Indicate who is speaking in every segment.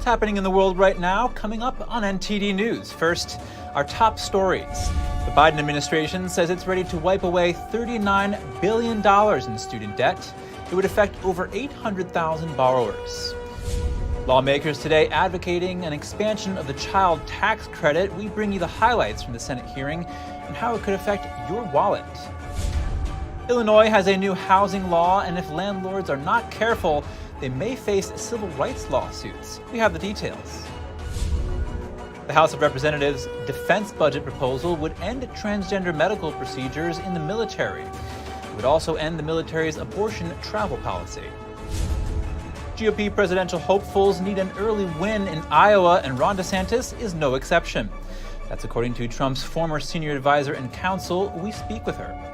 Speaker 1: What's happening in the world right now? Coming up on NTD News. First, our top stories. The Biden administration says it's ready to wipe away $39 billion in student debt. It would affect over 800,000 borrowers. Lawmakers today advocating an expansion of the child tax credit. We bring you the highlights from the Senate hearing and how it could affect your wallet. Illinois has a new housing law, and if landlords are not careful, they may face civil rights lawsuits. We have the details. The House of Representatives' defense budget proposal would end transgender medical procedures in the military. It would also end the military's abortion travel policy. GOP presidential hopefuls need an early win in Iowa, and Ron DeSantis is no exception. That's according to Trump's former senior advisor and counsel. We speak with her.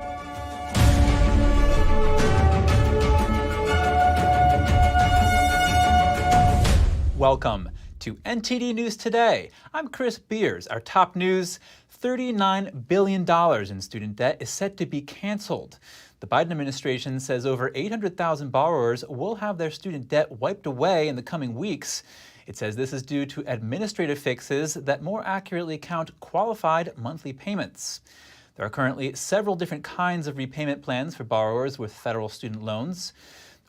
Speaker 1: Welcome to NTD News Today. I'm Chris Beers. Our top news, $39 billion in student debt is set to be canceled. The Biden administration says over 800,000 borrowers will have their student debt wiped away in the coming weeks. It says this is due to administrative fixes that more accurately count qualified monthly payments. There are currently several different kinds of repayment plans for borrowers with federal student loans.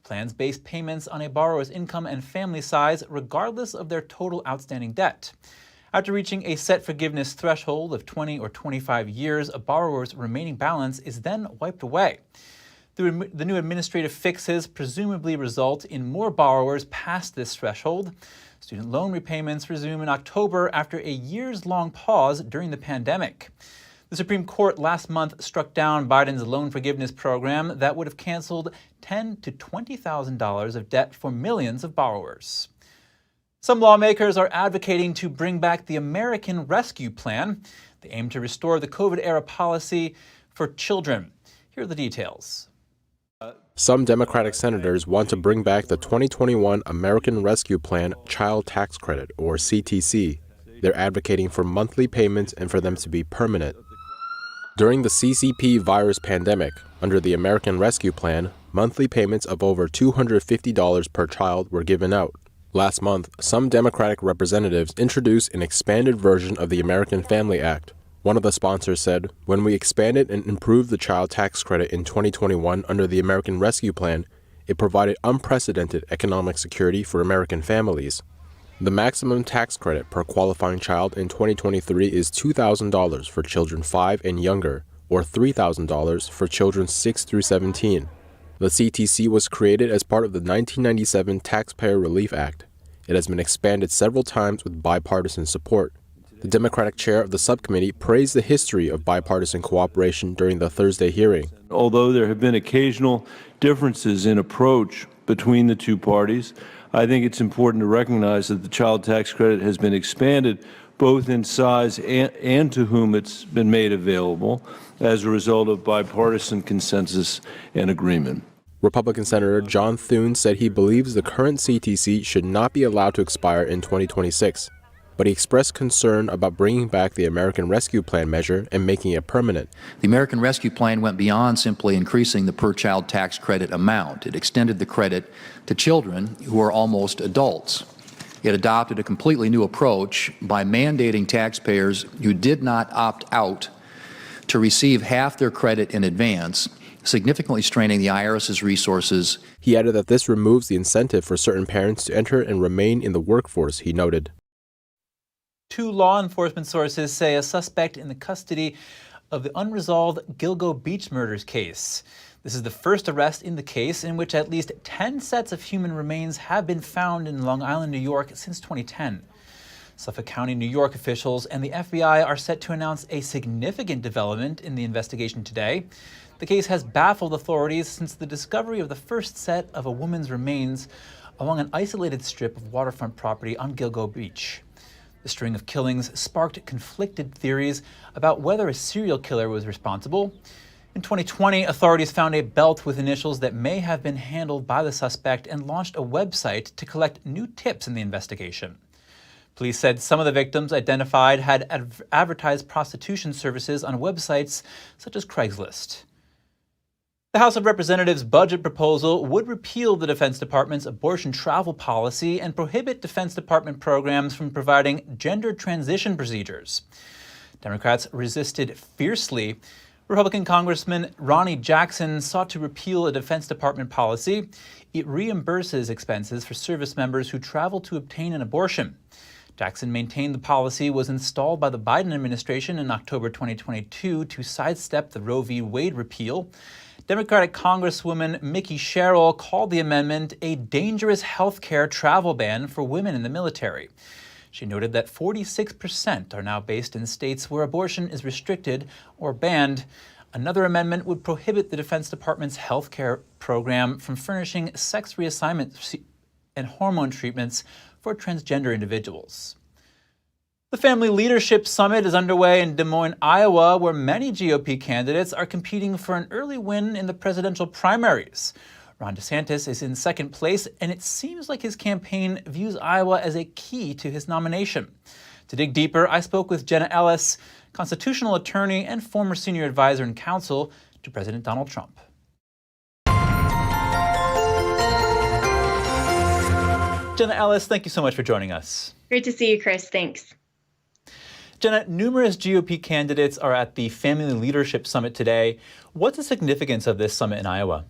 Speaker 1: Plans base payments on a borrower's income and family size regardless of their total outstanding debt. After reaching a set forgiveness threshold of 20 or 25 years, a borrower's remaining balance is then wiped away. The new administrative fixes presumably result in more borrowers past this threshold. Student loan repayments resume in October after a years-long pause during the pandemic. The Supreme Court last month struck down Biden's loan forgiveness program that would have canceled $10,000 to $20,000 of debt for millions of borrowers. Some lawmakers are advocating to bring back the American Rescue Plan. They aim to restore the COVID-era policy for children. Here are the details.
Speaker 2: Some Democratic senators want to bring back the 2021 American Rescue Plan Child Tax Credit, or CTC. They're advocating for monthly payments and for them to be permanent. During the CCP virus pandemic, under the American Rescue Plan, monthly payments of over $250 per child were given out. Last month, some Democratic representatives introduced an expanded version of the American Family Act. One of the sponsors said, "When we expanded and improved the child tax credit in 2021 under the American Rescue Plan, it provided unprecedented economic security for American families." The maximum tax credit per qualifying child in 2023 is $2,000 for children 5 and younger, or $3,000 for children 6 through 17. The CTC was created as part of the 1997 Taxpayer Relief Act. It has been expanded several times with bipartisan support. The Democratic chair of the subcommittee praised the history of bipartisan cooperation during the Thursday hearing.
Speaker 3: Although there have been occasional differences in approach between the two parties, I think it's important to recognize that the child tax credit has been expanded both in size and to whom it's been made available as a result of bipartisan consensus and agreement.
Speaker 2: Republican Senator John Thune said he believes the current CTC should not be allowed to expire in 2026, but he expressed concern about bringing back the American Rescue Plan measure and making it permanent.
Speaker 4: The American Rescue Plan went beyond simply increasing the per-child tax credit amount. It extended the credit to children who are almost adults. It adopted a completely new approach by mandating taxpayers who did not opt out to receive half their credit in advance, significantly straining the IRS's resources.
Speaker 2: He added that this removes the incentive for certain parents to enter and remain in the workforce, he noted.
Speaker 1: Two law enforcement sources say a suspect in the custody of the unresolved Gilgo Beach murders case. This is the first arrest in the case in which at least 10 sets of human remains have been found in Long Island, New York since 2010. Suffolk County, New York officials and the FBI are set to announce a significant development in the investigation today. The case has baffled authorities since the discovery of the first set of a woman's remains along an isolated strip of waterfront property on Gilgo Beach. The string of killings sparked conflicted theories about whether a serial killer was responsible. In 2020, authorities found a belt with initials that may have been handled by the suspect and launched a website to collect new tips in the investigation. Police said some of the victims identified had advertised prostitution services on websites such as Craigslist. The House of Representatives' budget proposal would repeal the Defense Department's abortion travel policy and prohibit Defense Department programs from providing gender transition procedures. Democrats resisted fiercely. Republican Congressman Ronnie Jackson sought to repeal a Defense Department policy. It reimburses expenses for service members who travel to obtain an abortion. Jackson maintained the policy was installed by the Biden administration in October 2022 to sidestep the Roe v. Wade repeal. Democratic Congresswoman Mickey Sherrill called the amendment a dangerous health care travel ban for women in the military. She noted that 46% are now based in states where abortion is restricted or banned. Another amendment would prohibit the Defense Department's health care program from furnishing sex reassignment and hormone treatments for transgender individuals. The Family Leadership Summit is underway in Des Moines, Iowa, where many GOP candidates are competing for an early win in the presidential primaries. Ron DeSantis is in second place, and it seems like his campaign views Iowa as a key to his nomination. To dig deeper, I spoke with Jenna Ellis, constitutional attorney and former senior advisor and counsel to President Donald Trump. Jenna Ellis, thank you so much for joining us.
Speaker 5: Great to see you, Chris. Thanks.
Speaker 1: Jenna, numerous GOP candidates are at the Family Leadership Summit today. What's the significance of this summit in Iowa?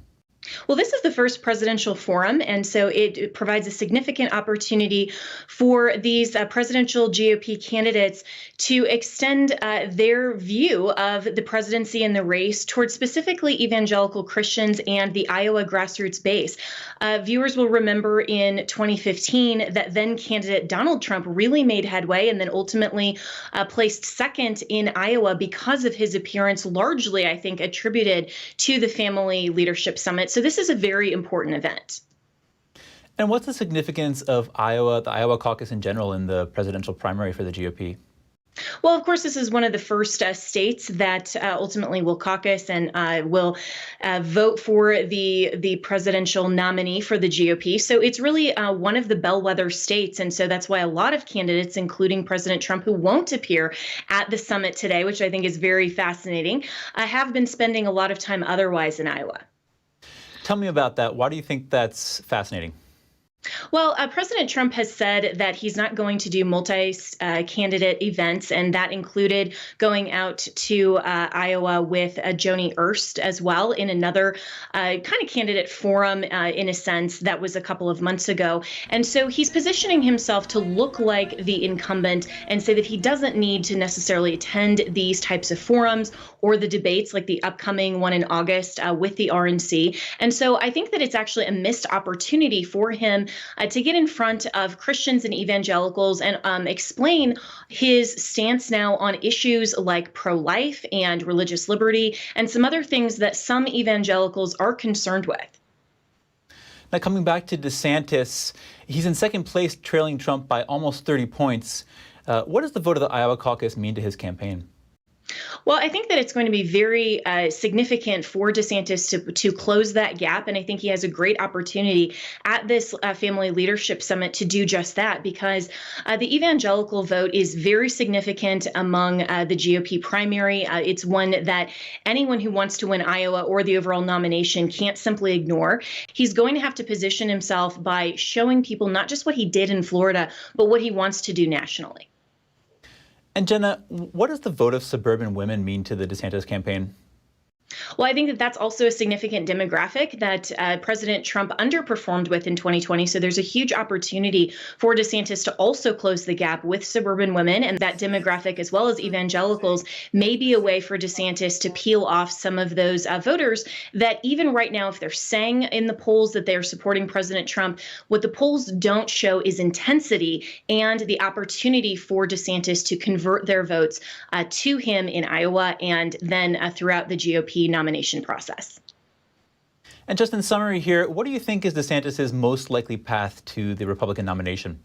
Speaker 5: Well, this is the first presidential forum, and so it provides a significant opportunity for these presidential GOP candidates to extend their view of the presidency and the race towards specifically evangelical Christians and the Iowa grassroots base. Viewers will remember in 2015 that then candidate Donald Trump really made headway and then ultimately placed second in Iowa because of his appearance, largely, I think, attributed to the Family Leadership Summit. So this is a very important event.
Speaker 1: And what's the significance of Iowa, the Iowa caucus in general, in the presidential primary for the GOP?
Speaker 5: Well, of course, this is one of the first states that ultimately will caucus and will vote for the presidential nominee for the GOP. So it's really one of the bellwether states. And so that's why a lot of candidates, including President Trump, who won't appear at the summit today, which I think is very fascinating, have been spending a lot of time otherwise in Iowa.
Speaker 1: Tell me about that. Why do you think that's fascinating?
Speaker 5: Well, President Trump has said that he's not going to do multi-candidate events, and that included going out to Iowa with Joni Ernst as well in another kind of candidate forum, in a sense, that was a couple of months ago. And so he's positioning himself to look like the incumbent and say that he doesn't need to necessarily attend these types of forums or the debates like the upcoming one in August with the RNC. And so I think that it's actually a missed opportunity for him to get in front of Christians and evangelicals and explain his stance now on issues like pro-life and religious liberty and some other things that some evangelicals are concerned with.
Speaker 1: Now, coming back to DeSantis, he's in second place, trailing Trump by almost 30 points. What does the vote of the Iowa caucus mean to his campaign?
Speaker 5: Well, I think that it's going to be very significant for DeSantis to close that gap. And I think he has a great opportunity at this Family Leadership Summit to do just that, because the evangelical vote is very significant among the GOP primary. It's one that anyone who wants to win Iowa or the overall nomination can't simply ignore. He's going to have to position himself by showing people not just what he did in Florida, but what he wants to do nationally.
Speaker 1: And Jenna, what does the vote of suburban women mean to the DeSantis campaign?
Speaker 5: Well, I think that that's also a significant demographic that President Trump underperformed with in 2020. So there's a huge opportunity for DeSantis to also close the gap with suburban women. And that demographic, as well as evangelicals, may be a way for DeSantis to peel off some of those voters that even right now, if they're saying in the polls that they're supporting President Trump, what the polls don't show is intensity and the opportunity for DeSantis to convert their votes to him in Iowa and then throughout the GOP nomination process.
Speaker 1: And just in summary here, what do you think is DeSantis' most likely path to the Republican nomination?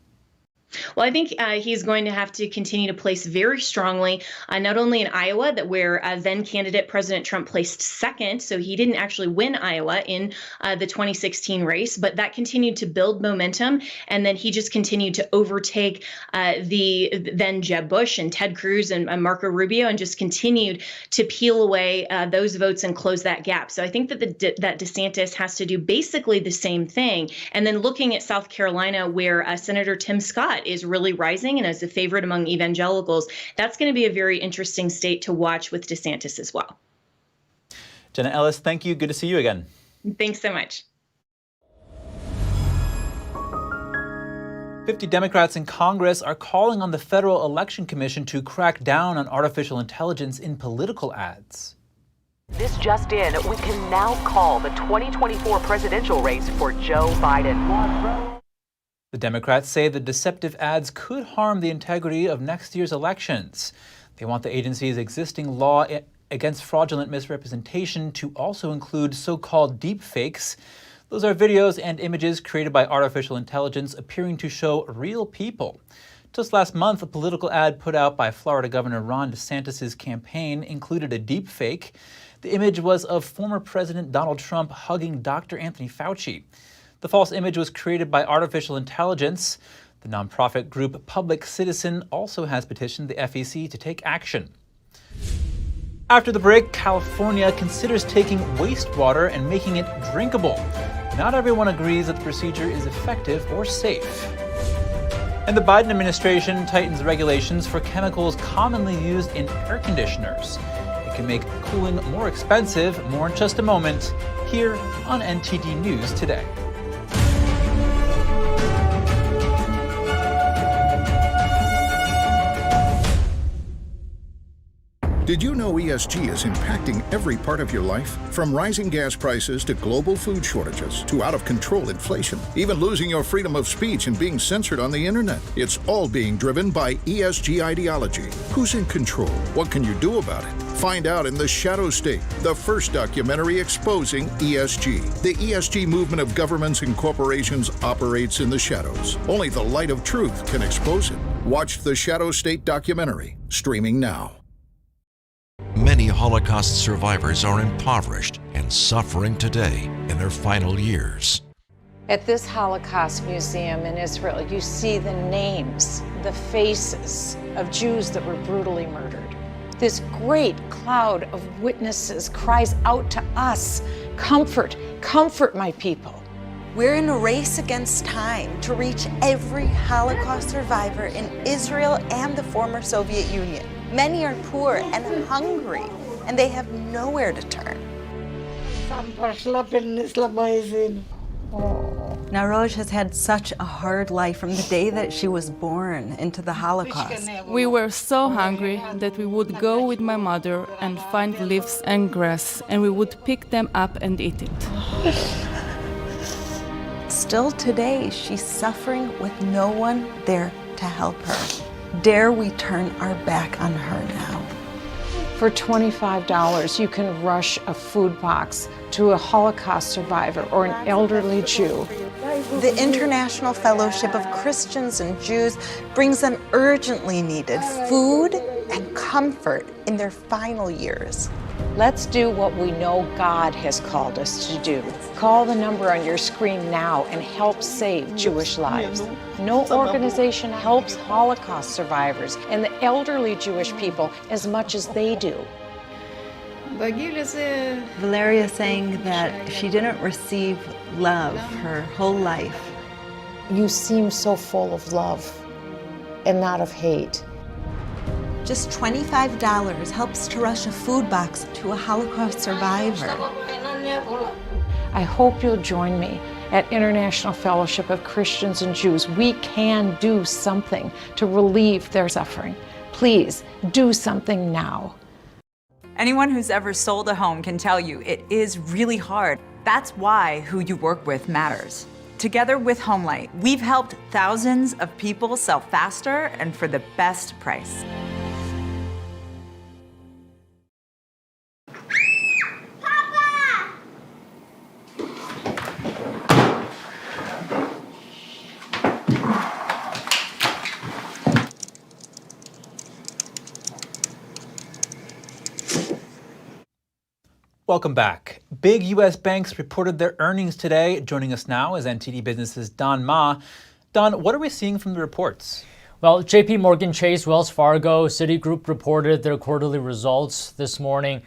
Speaker 5: Well, I think he's going to have to continue to place very strongly, not only in Iowa, where then candidate President Trump placed second, so he didn't actually win Iowa in the 2016 race, but that continued to build momentum, and then he just continued to overtake the then Jeb Bush and Ted Cruz and Marco Rubio, and just continued to peel away those votes and close that gap. So I think that that DeSantis has to do basically the same thing. And then looking at South Carolina, where Senator Tim Scott is really rising and is a favorite among evangelicals, that's going to be a very interesting state to watch with DeSantis as well.
Speaker 1: Jenna Ellis, thank you. Good to see you again.
Speaker 5: Thanks so much.
Speaker 1: 50 Democrats in Congress are calling on the Federal Election Commission to crack down on artificial intelligence in political ads.
Speaker 6: This just in, we can now call the 2024 presidential race for Joe Biden.
Speaker 1: The Democrats say the deceptive ads could harm the integrity of next year's elections. They want the agency's existing law against fraudulent misrepresentation to also include so-called deepfakes. Those are videos and images created by artificial intelligence appearing to show real people. Just last month, a political ad put out by Florida Governor Ron DeSantis' campaign included a deepfake. The image was of former President Donald Trump hugging Dr. Anthony Fauci. The false image was created by artificial intelligence. The nonprofit group Public Citizen also has petitioned the FEC to take action. After the break, California considers taking wastewater and making it drinkable. Not everyone agrees that the procedure is effective or safe. And the Biden administration tightens regulations for chemicals commonly used in air conditioners. It can make cooling more expensive. More in just a moment, here on NTD News Today.
Speaker 7: Did you know ESG is impacting every part of your life? From rising gas prices to global food shortages to out-of-control inflation, even losing your freedom of speech and being censored on the internet. It's all being driven by ESG ideology. Who's in control? What can you do about it? Find out in The Shadow State, the first documentary exposing ESG. The ESG movement of governments and corporations operates in the shadows. Only the light of truth can expose it. Watch The Shadow State documentary, streaming now.
Speaker 8: Many Holocaust survivors are impoverished and suffering today in their final years.
Speaker 9: At this Holocaust museum in Israel, you see the names, the faces of Jews that were brutally murdered. This great cloud of witnesses cries out to us, "Comfort, comfort my people."
Speaker 10: We're in a race against time to reach every Holocaust survivor in Israel and the former Soviet Union. Many are poor and hungry, and they have nowhere to turn. Naroj has had such a hard life from the day that she was born into the Holocaust.
Speaker 11: We were so hungry that we would go with my mother and find leaves and grass, and we would pick them up and eat it.
Speaker 10: Still today, she's suffering with no one there to help her. Dare we turn our back on her now?
Speaker 9: For $25, you can rush a food box to a Holocaust survivor or an elderly Jew.
Speaker 10: The International Fellowship of Christians and Jews brings them urgently needed food and comfort in their final years.
Speaker 9: Let's do what we know God has called us to do. Call the number on your screen now and help save Jewish lives. No organization helps Holocaust survivors and the elderly Jewish people as much as they do.
Speaker 10: Valeria saying that she didn't receive love her whole life.
Speaker 9: You seem so full of love and not of hate.
Speaker 10: Just $25 helps to rush a food box to a Holocaust survivor.
Speaker 9: I hope you'll join me at International Fellowship of Christians and Jews. We can do something to relieve their suffering. Please do something now.
Speaker 12: Anyone who's ever sold a home can tell you it is really hard. That's why who you work with matters. Together with Homelight, we've helped thousands of people sell faster and for the best price.
Speaker 1: Welcome back. Big U.S. banks reported their earnings today. Joining us now is NTD Business's Don Ma. Don, what are we seeing from the reports?
Speaker 13: Well, JP Morgan Chase, Wells Fargo, Citigroup reported their quarterly results this morning.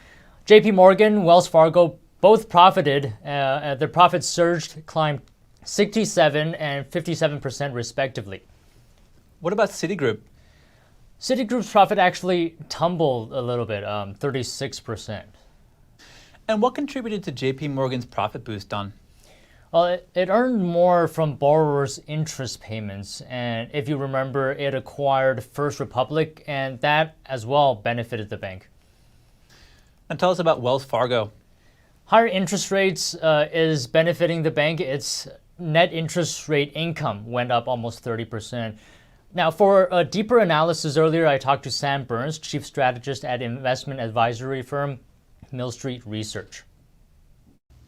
Speaker 13: JP Morgan, Wells Fargo both profited. Their profits surged, climbed 67 and 57% respectively.
Speaker 1: What about Citigroup?
Speaker 13: Citigroup's profit actually tumbled a little bit, 36%.
Speaker 1: And what contributed to JP Morgan's profit boost, Don?
Speaker 13: Well, it earned more from borrowers' interest payments. And if you remember, it acquired First Republic, and that as well benefited the bank.
Speaker 1: And tell us about Wells Fargo.
Speaker 13: Higher interest rates is benefiting the bank. Its net interest rate income went up almost 30%. Now, for a deeper analysis earlier, I talked to Sam Burns, chief strategist at investment advisory firm Mill Street Research.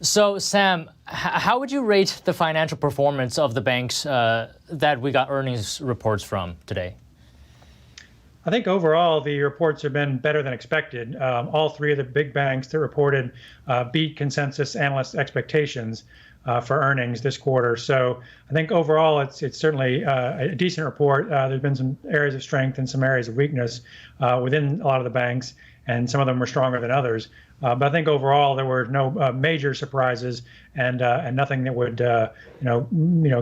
Speaker 13: So, Sam, how would you rate the financial performance of the banks that we got earnings reports from today?
Speaker 14: I think overall the reports have been better than expected. All three of the big banks that reported beat consensus analyst expectations for earnings this quarter. So I think overall it's certainly a decent report. There's been some areas of strength and some areas of weakness within a lot of the banks, and some of them were stronger than others. But I think overall there were no major surprises and nothing that would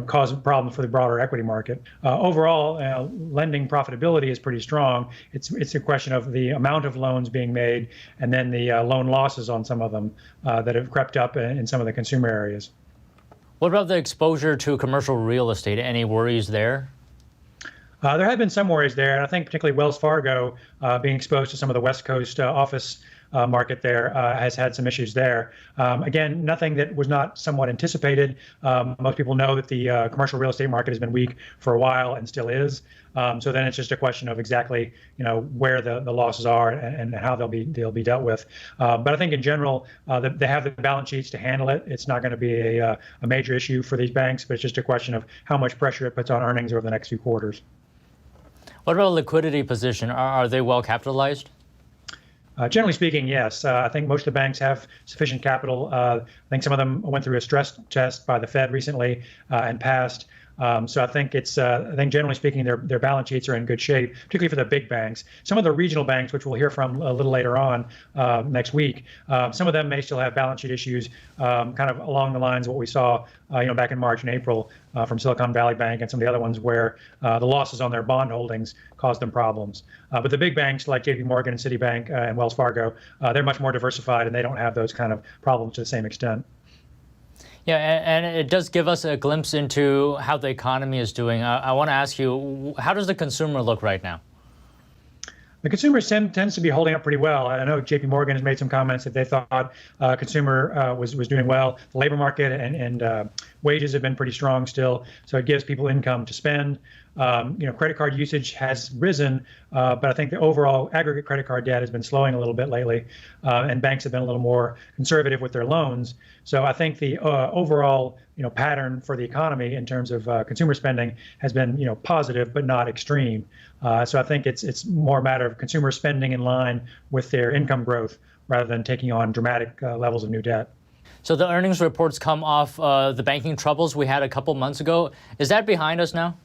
Speaker 14: cause problems for the broader equity market. Overall, lending profitability is pretty strong. It's a question of the amount of loans being made and then the loan losses on some of them that have crept up in some of the consumer areas.
Speaker 13: What about the exposure to commercial real estate? Any worries there?
Speaker 14: There have been some worries there, and I think particularly Wells Fargo being exposed to some of the West Coast office market there has had some issues there. Again, nothing that was not somewhat anticipated. Most people know that the commercial real estate market has been weak for a while and still is. So then it's just a question of exactly, where the losses are and how they'll be dealt with. But I think in general, they have the balance sheets to handle it. It's not going to be a major issue for these banks, but it's just a question of how much pressure it puts on earnings over the next few quarters.
Speaker 13: What about liquidity position? Are they well capitalized?
Speaker 14: Generally speaking, yes. I think most of the banks have sufficient capital. I think some of them went through a stress test by the Fed recently and passed. So I think generally speaking, their balance sheets are in good shape, particularly for the big banks. Some of the regional banks, which we'll hear from a little later on next week, some of them may still have balance sheet issues, kind of along the lines of what we saw, back in March and April from Silicon Valley Bank and some of the other ones where the losses on their bond holdings caused them problems. But the big banks like JP Morgan and Citibank and Wells Fargo, they're much more diversified and they don't have those kind of problems to the same extent.
Speaker 13: Yeah, and it does give us a glimpse into how the economy is doing. I want to ask you, how does the consumer look right now?
Speaker 14: The consumer tends to be holding up pretty well. I know JP Morgan has made some comments that they thought consumer was doing well. The labor market and wages have been pretty strong still, so it gives people income to spend. Credit card usage has risen, but I think the overall aggregate credit card debt has been slowing a little bit lately, and banks have been a little more conservative with their loans. So I think the overall pattern for the economy in terms of consumer spending has been positive but not extreme. So I think it's more a matter of consumer spending in line with their income growth rather than taking on dramatic levels of new debt.
Speaker 13: So the earnings reports come off the banking troubles we had a couple months ago. Is that behind us now?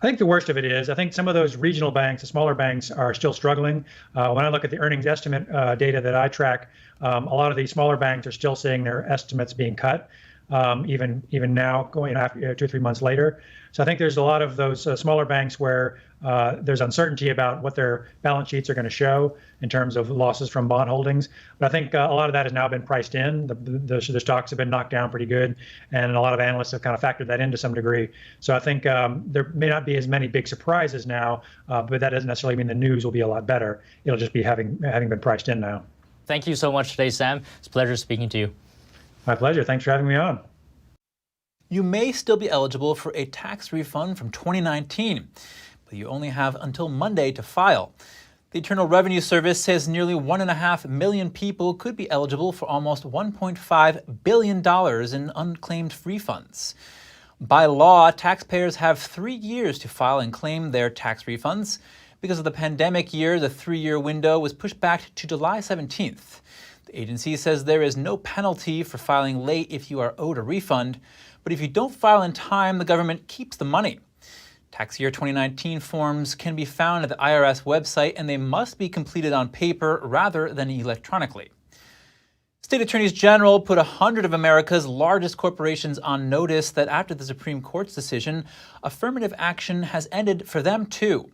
Speaker 14: I think the worst of it is, I think some of those regional banks, the smaller banks, are still struggling. When I look at the earnings estimate data that I track, a lot of these smaller banks are still seeing their estimates being cut, even now, going after 2 or 3 months later. So I think there's a lot of those smaller banks where there's uncertainty about what their balance sheets are going to show in terms of losses from bond holdings. But I think a lot of that has now been priced in. The stocks have been knocked down pretty good, and a lot of analysts have kind of factored that in to some degree. So I think there may not be as many big surprises now, but that doesn't necessarily mean the news will be a lot better. It'll just be having been priced in now.
Speaker 13: Thank you so much today, Sam. It's a pleasure speaking to you.
Speaker 14: My pleasure. Thanks for having me on.
Speaker 1: You may still be eligible for a tax refund from 2019, but you only have until Monday to file. The Internal Revenue Service says nearly 1.5 million people could be eligible for almost $1.5 billion in unclaimed refunds. By law, taxpayers have 3 years to file and claim their tax refunds. Because of the pandemic year, the 3-year window was pushed back to July 17th. The agency says there is no penalty for filing late if you are owed a refund, but if you don't file in time, the government keeps the money. Tax year 2019 forms can be found at the IRS website, and they must be completed on paper rather than electronically. State attorneys general put 100 of America's largest corporations on notice that after the Supreme Court's decision, affirmative action has ended for them too.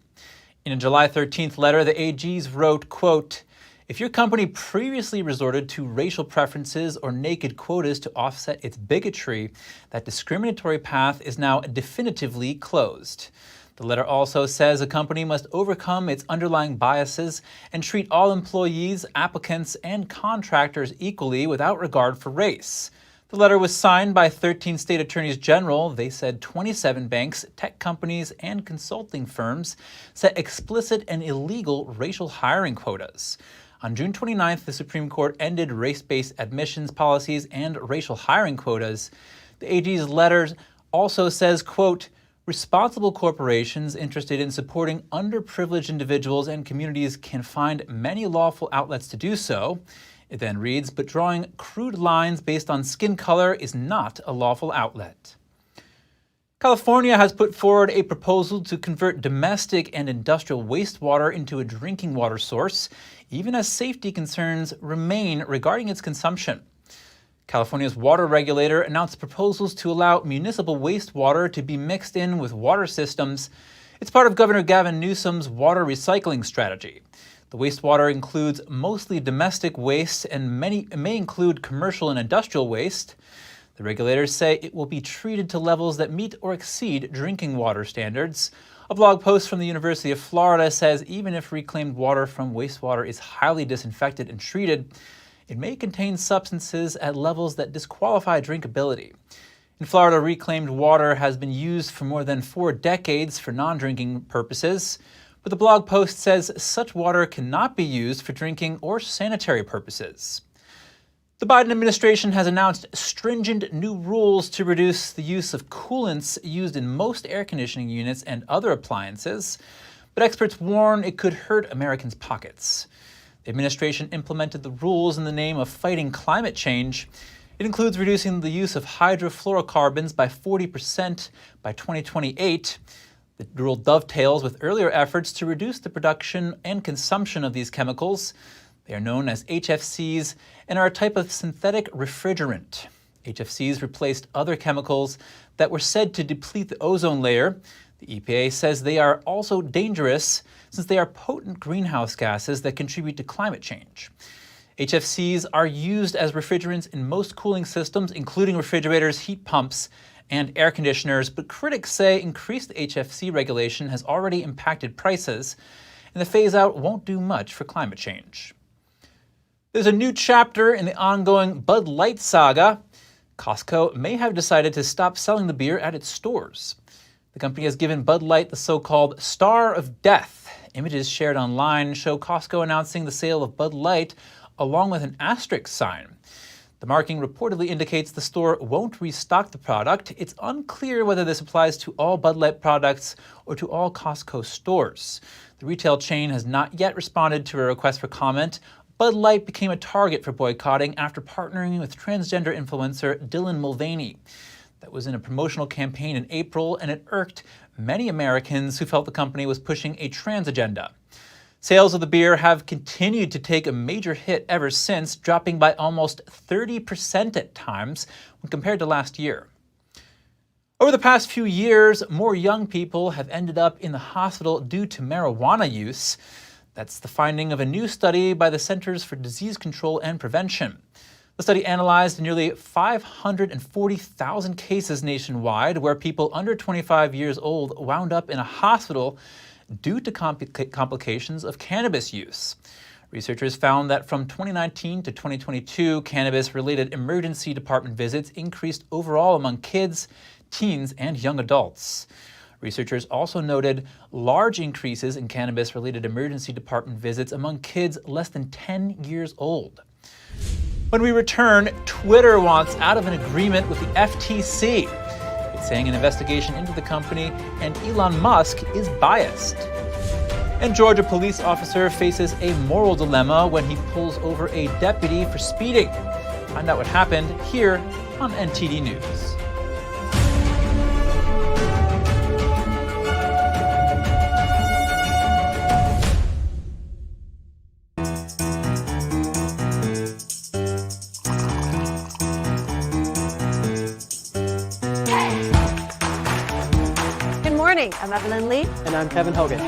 Speaker 1: In a July 13th letter, the AGs wrote, quote, "If your company previously resorted to racial preferences or naked quotas to offset its bigotry, that discriminatory path is now definitively closed." The letter also says a company must overcome its underlying biases and treat all employees, applicants, and contractors equally without regard for race. The letter was signed by 13 state attorneys general. They said 27 banks, tech companies, and consulting firms set explicit and illegal racial hiring quotas. On June 29th, the Supreme Court ended race-based admissions policies and racial hiring quotas. The AG's letter also says, quote, "Responsible corporations interested in supporting underprivileged individuals and communities can find many lawful outlets to do so." It then reads, "But drawing crude lines based on skin color is not a lawful outlet." California has put forward a proposal to convert domestic and industrial wastewater into a drinking water source, even as safety concerns remain regarding its consumption. California's water regulator announced proposals to allow municipal wastewater to be mixed in with water systems. It's part of Governor Gavin Newsom's water recycling strategy. The wastewater includes mostly domestic waste and may include commercial and industrial waste. The regulators say it will be treated to levels that meet or exceed drinking water standards. A blog post from the University of Florida says even if reclaimed water from wastewater is highly disinfected and treated, it may contain substances at levels that disqualify drinkability. In Florida, reclaimed water has been used for more than 4 decades for non-drinking purposes, but the blog post says such water cannot be used for drinking or sanitary purposes. The Biden administration has announced stringent new rules to reduce the use of coolants used in most air conditioning units and other appliances, but experts warn it could hurt Americans' pockets. The administration implemented the rules in the name of fighting climate change. It includes reducing the use of hydrofluorocarbons by 40% by 2028. The rule dovetails with earlier efforts to reduce the production and consumption of these chemicals. They are known as HFCs and are a type of synthetic refrigerant. HFCs replaced other chemicals that were said to deplete the ozone layer. The EPA says they are also dangerous since they are potent greenhouse gases that contribute to climate change. HFCs are used as refrigerants in most cooling systems, including refrigerators, heat pumps, and air conditioners, but critics say increased HFC regulation has already impacted prices, and the phase-out won't do much for climate change. There's a new chapter in the ongoing Bud Light saga. Costco may have decided to stop selling the beer at its stores. The company has given Bud Light the so-called Star of Death. Images shared online show Costco announcing the sale of Bud Light along with an asterisk sign. The marking reportedly indicates the store won't restock the product. It's unclear whether this applies to all Bud Light products or to all Costco stores. The retail chain has not yet responded to a request for comment. Bud Light became a target for boycotting after partnering with transgender influencer Dylan Mulvaney. That was in a promotional campaign in April, and it irked many Americans who felt the company was pushing a trans agenda. Sales of the beer have continued to take a major hit ever since, dropping by almost 30% at times when compared to last year. Over the past few years, more young people have ended up in the hospital due to marijuana use. That's the finding of a new study by the Centers for Disease Control and Prevention. The study analyzed nearly 540,000 cases nationwide where people under 25 years old wound up in a hospital due to complications of cannabis use. Researchers found that from 2019 to 2022, cannabis-related emergency department visits increased overall among kids, teens, and young adults. Researchers also noted large increases in cannabis-related emergency department visits among kids less than 10 years old. When we return, Twitter wants out of an agreement with the FTC. It's saying an investigation into the company and Elon Musk is biased. And Georgia police officer faces a moral dilemma when he pulls over a deputy for speeding. Find out what happened here on NTD News.
Speaker 15: Good morning. I'm Evelyn Lee.
Speaker 16: And I'm Kevin Hogan.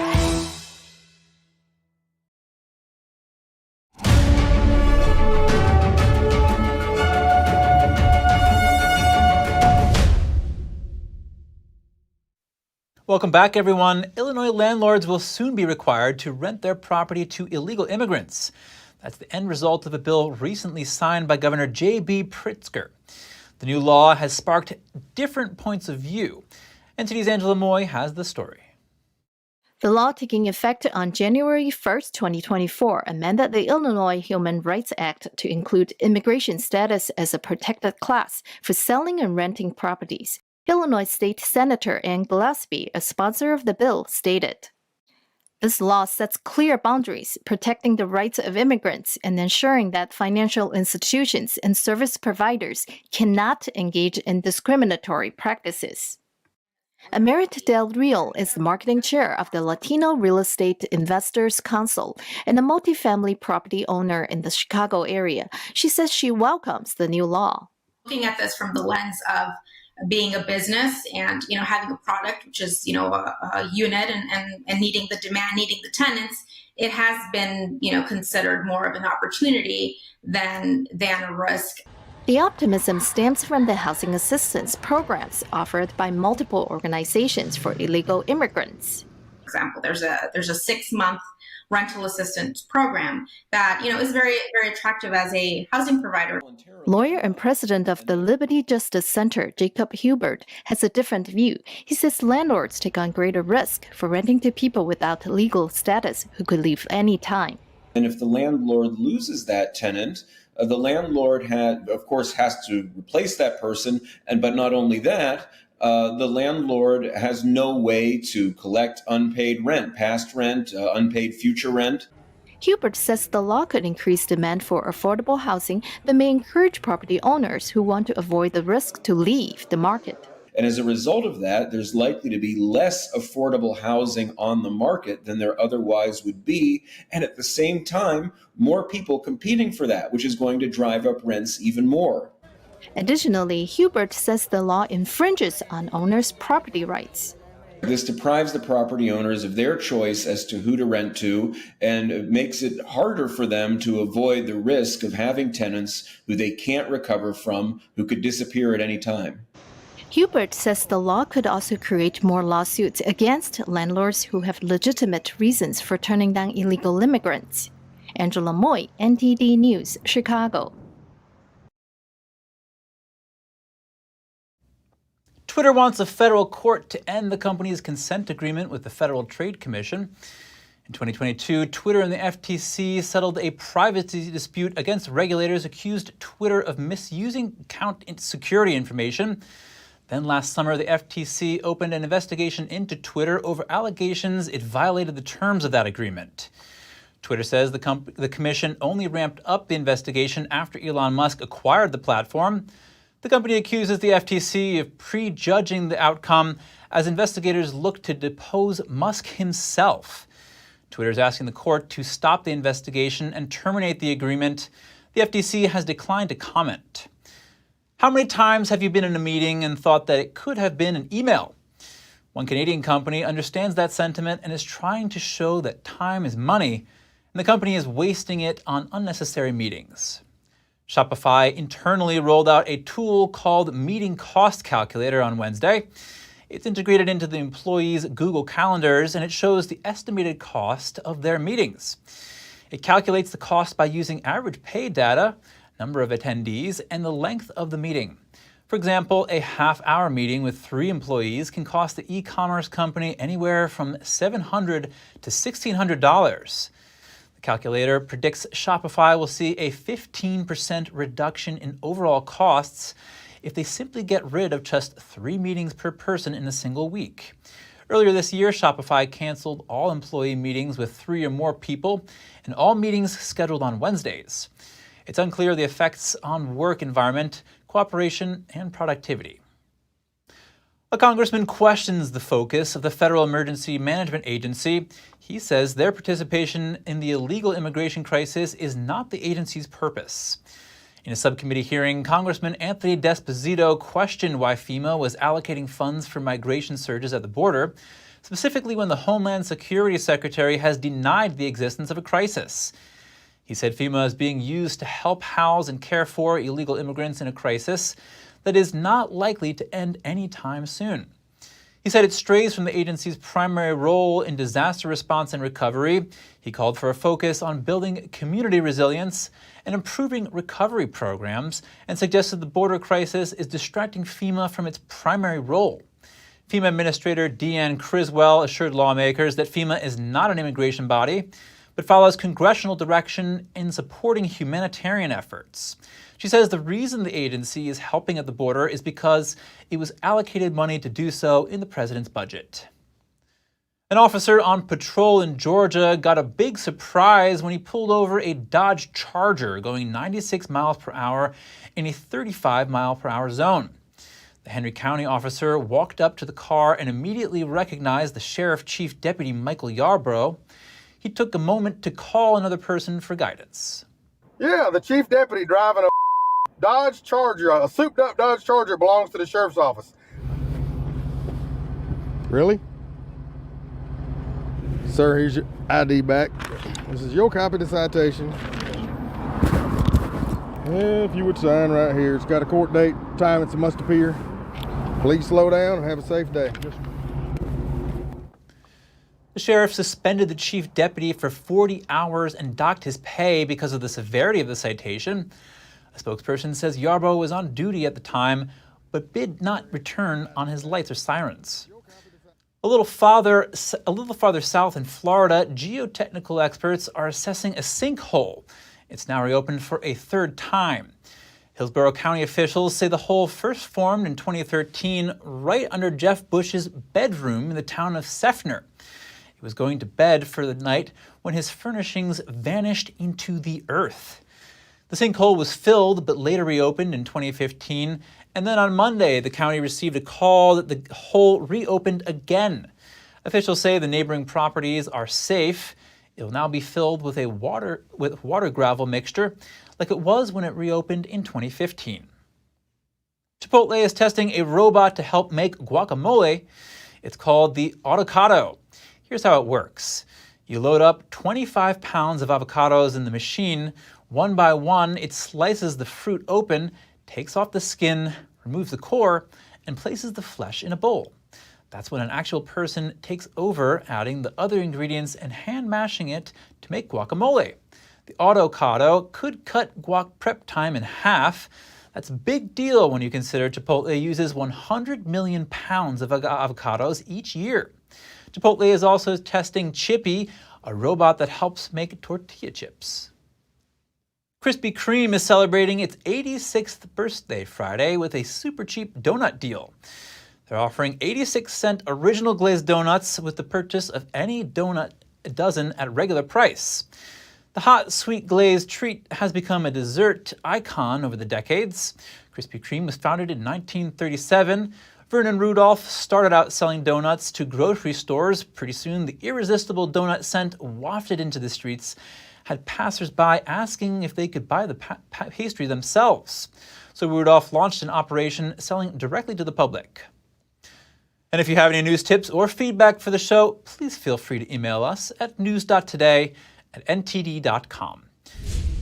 Speaker 1: Welcome back, everyone. Illinois landlords will soon be required to rent their property to illegal immigrants. That's the end result of a bill recently signed by Governor J.B. Pritzker. The new law has sparked different points of view. NTD's Angela Moy has the story.
Speaker 17: The law taking effect on January 1st, 2024, amended the Illinois Human Rights Act to include immigration status as a protected class for selling and renting properties. Illinois State Senator Ann Gillespie, a sponsor of the bill, stated, "This law sets clear boundaries, protecting the rights of immigrants and ensuring that financial institutions and service providers cannot engage in discriminatory practices." Amerit Del Real is the marketing chair of the Latino Real Estate Investors Council and a multifamily property owner in the Chicago area. She says she welcomes the new law.
Speaker 18: Looking at this from the lens of being a business and, having a product, which is, a unit and needing the demand, needing the tenants, it has been, considered more of an opportunity than a risk.
Speaker 17: The optimism stems from the housing assistance programs offered by multiple organizations for illegal immigrants.
Speaker 18: For example, there's a 6-month rental assistance program that is very, very attractive as a housing provider.
Speaker 17: Lawyer and president of the Liberty Justice Center, Jacob Hubert, has a different view. He says landlords take on greater risk for renting to people without legal status who could leave any time.
Speaker 19: And if the landlord loses that tenant, the landlord of course has to replace that person, but not only that, the landlord has no way to collect unpaid rent, past rent, unpaid future rent.
Speaker 17: Hubert says the law could increase demand for affordable housing, but may encourage property owners who want to avoid the risk to leave the market.
Speaker 19: And as a result of that, there's likely to be less affordable housing on the market than there otherwise would be. And at the same time, more people competing for that, which is going to drive up rents even more.
Speaker 17: Additionally, Hubert says the law infringes on owners' property rights.
Speaker 19: This deprives the property owners of their choice as to who to rent to, and it makes it harder for them to avoid the risk of having tenants who they can't recover from, who could disappear at any time.
Speaker 17: Hubert says the law could also create more lawsuits against landlords who have legitimate reasons for turning down illegal immigrants. Angela Moy, NTD News, Chicago.
Speaker 1: Twitter wants a federal court to end the company's consent agreement with the Federal Trade Commission. In 2022, Twitter and the FTC settled a privacy dispute against regulators accused Twitter of misusing account security information. Then last summer, the FTC opened an investigation into Twitter over allegations it violated the terms of that agreement. Twitter says the commission only ramped up the investigation after Elon Musk acquired the platform. The company accuses the FTC of prejudging the outcome as investigators look to depose Musk himself. Twitter is asking the court to stop the investigation and terminate the agreement. The FTC has declined to comment. How many times have you been in a meeting and thought that it could have been an email? One Canadian company understands that sentiment and is trying to show that time is money, and the company is wasting it on unnecessary meetings. Shopify internally rolled out a tool called Meeting Cost Calculator on Wednesday. It's integrated into the employees' Google Calendars, and it shows the estimated cost of their meetings. It calculates the cost by using average pay data, number of attendees, and the length of the meeting. For example, a half-hour meeting with 3 employees can cost the e-commerce company anywhere from $700 to $1,600. The calculator predicts Shopify will see a 15% reduction in overall costs if they simply get rid of just 3 meetings per person in a single week. Earlier this year, Shopify canceled all employee meetings with 3 or more people and all meetings scheduled on Wednesdays. It's unclear the effects on work environment, cooperation, and productivity. A congressman questions the focus of the Federal Emergency Management Agency. He says their participation in the illegal immigration crisis is not the agency's purpose. In a subcommittee hearing, Congressman Anthony D'Esposito questioned why FEMA was allocating funds for migration surges at the border, specifically when the Homeland Security Secretary has denied the existence of a crisis. He said FEMA is being used to help house and care for illegal immigrants in a crisis that is not likely to end anytime soon. He said it strays from the agency's primary role in disaster response and recovery. He called for a focus on building community resilience and improving recovery programs, and suggested the border crisis is distracting FEMA from its primary role. FEMA Administrator Deanne Criswell assured lawmakers that FEMA is not an immigration body, but follows congressional direction in supporting humanitarian efforts. She says the reason the agency is helping at the border is because it was allocated money to do so in the president's budget. An officer on patrol in Georgia got a big surprise when he pulled over a Dodge Charger going 96 miles per hour in a 35 mile per hour zone. The Henry County officer walked up to the car and immediately recognized the Sheriff Chief Deputy Michael Yarbrough. He took a moment to call another person for guidance.
Speaker 15: Yeah, the chief deputy driving a Dodge Charger, a souped-up Dodge Charger belongs to the sheriff's office.
Speaker 16: Really? Sir, here's your ID back. This is your copy of the citation. If you would sign right here. It's got a court date, time it must appear. Please slow down and have a safe day.
Speaker 1: The sheriff suspended the chief deputy for 40 hours and docked his pay because of the severity of the citation. A spokesperson says Yarbrough was on duty at the time, but did not return on his lights or sirens. A little farther south in Florida, geotechnical experts are assessing a sinkhole. It's now reopened for a 3rd time. Hillsborough County officials say the hole first formed in 2013 right under Jeff Bush's bedroom in the town of Seffner. He was going to bed for the night when his furnishings vanished into the earth. The sinkhole was filled but later reopened in 2015, and then on Monday the county received a call that the hole reopened again. Officials say the neighboring properties are safe. It will now be filled with water gravel mixture like it was when it reopened in 2015. Chipotle is testing a robot to help make guacamole. It's called the Autocado. Here's how it works. You load up 25 pounds of avocados in the machine. One by one, it slices the fruit open, takes off the skin, removes the core, and places the flesh in a bowl. That's when an actual person takes over, adding the other ingredients and hand mashing it to make guacamole. The Autocado could cut guac prep time in half. That's a big deal when you consider Chipotle uses 100 million pounds of avocados each year. Chipotle is also testing Chippy, a robot that helps make tortilla chips. Krispy Kreme is celebrating its 86th birthday Friday with a super cheap donut deal. They're offering 86-cent original glazed donuts with the purchase of any donut a dozen at regular price. The hot, sweet glazed treat has become a dessert icon over the decades. Krispy Kreme was founded in 1937. Vernon Rudolph started out selling donuts to grocery stores. Pretty soon, the irresistible donut scent wafted into the streets, had passersby asking if they could buy the pastry themselves. So Rudolph launched an operation selling directly to the public. And if you have any news tips or feedback for the show, please feel free to email us at news.today@ntd.com.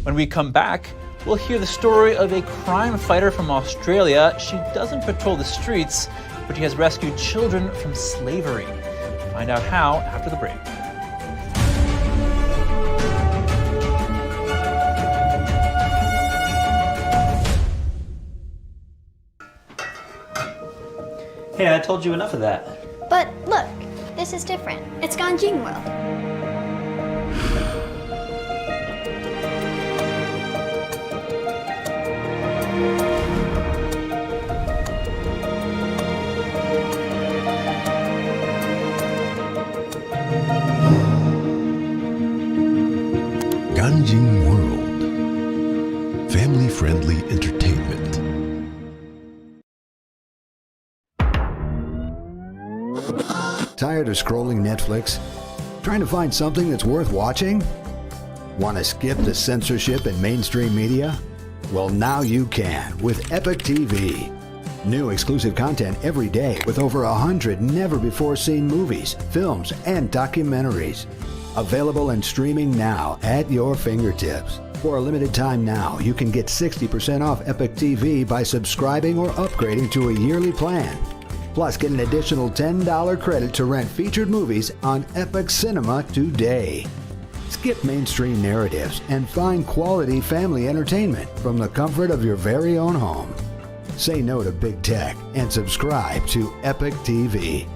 Speaker 1: When we come back, we'll hear the story of a crime fighter from Australia. She doesn't patrol the streets, but she has rescued children from slavery. Find out how after the break.
Speaker 20: Hey, I told you enough of that.
Speaker 21: But look, this is different. It's gone Gene World.
Speaker 3: changing world. Family-friendly entertainment.
Speaker 22: Tired of scrolling Netflix? Trying to find something that's worth watching? Want to skip the censorship in mainstream media? Well, now you can with Epic TV. New exclusive content every day with over 100 never-before-seen movies, films, and documentaries. Available and streaming now at your fingertips. For a limited time now, you can get 60% off Epic TV by subscribing or upgrading to a yearly plan. Plus, get an additional $10 credit to rent featured movies on Epic Cinema today. Skip mainstream narratives and find quality family entertainment from the comfort of your very own home. Say no to big tech and subscribe to Epic TV.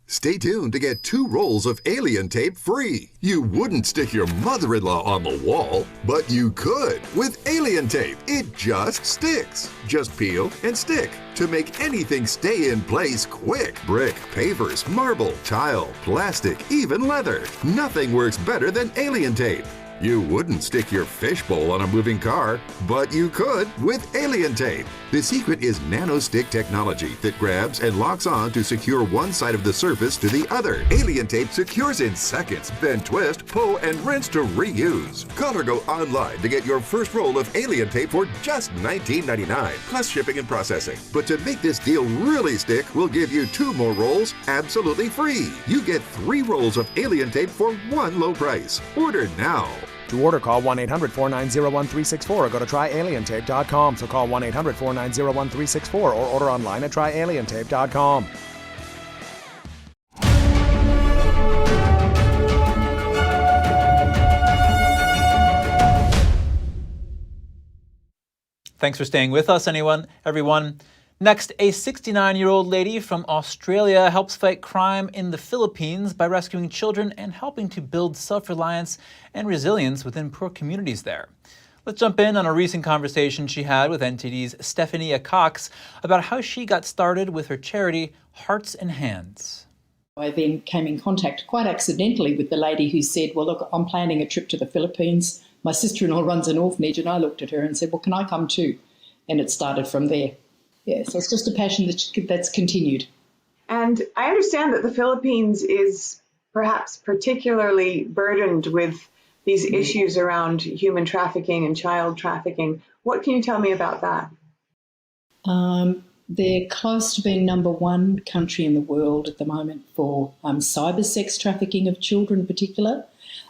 Speaker 23: Stay tuned to get 2 rolls of alien tape free. You wouldn't stick your mother-in-law on the wall, but you could with alien tape. It just sticks. Just peel and stick to make anything stay in place quick. Brick, pavers, marble, tile, plastic, even leather. Nothing works better than alien tape. You wouldn't stick your fishbowl on a moving car, but you could with alien tape. The secret is nano-stick technology that grabs and locks on to secure one side of the surface to the other. Alien tape secures in seconds, then twist, pull, and rinse to reuse. Call or go online to get your first roll of alien tape for just $19.99, plus shipping and processing. But to make this deal really stick, we'll give you 2 more rolls absolutely free. You get 3 rolls of alien tape for one low price. Order now.
Speaker 24: To order, call 1-800-490-1364 or go to tryalientape.com. So call 1-800-490-1364 or order online at tryalientape.com.
Speaker 1: Thanks for staying with us, everyone. Next, a 69-year-old lady from Australia helps fight crime in the Philippines by rescuing children and helping to build self-reliance and resilience within poor communities there. Let's jump in on a recent conversation she had with NTD's Stephanie Cox about how she got started with her charity, Hearts and Hands.
Speaker 25: I then came in contact quite accidentally with the lady who said, well, look, I'm planning a trip to the Philippines. My sister-in-law runs an orphanage, and I looked at her and said, well, can I come too? And it started from there. Yeah, so it's just a passion that's continued.
Speaker 26: And I understand that the Philippines is perhaps particularly burdened with these issues around human trafficking and child trafficking. What can you tell me about that?
Speaker 25: They're close to being number 1 country in the world at the moment for cybersex trafficking of children in particular,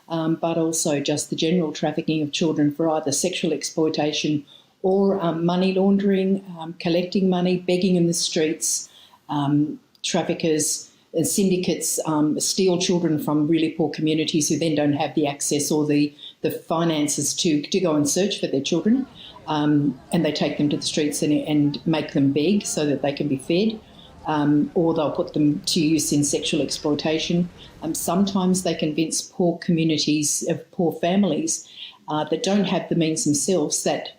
Speaker 25: but also just the general trafficking of children for either sexual exploitation or money laundering, collecting money, begging in the streets. Traffickers and syndicates steal children from really poor communities who then don't have the access or the finances to go and search for their children. And they take them to the streets and make them beg so that they can be fed. Or they'll put them to use in sexual exploitation. Sometimes they convince poor communities of poor families that don't have the means themselves that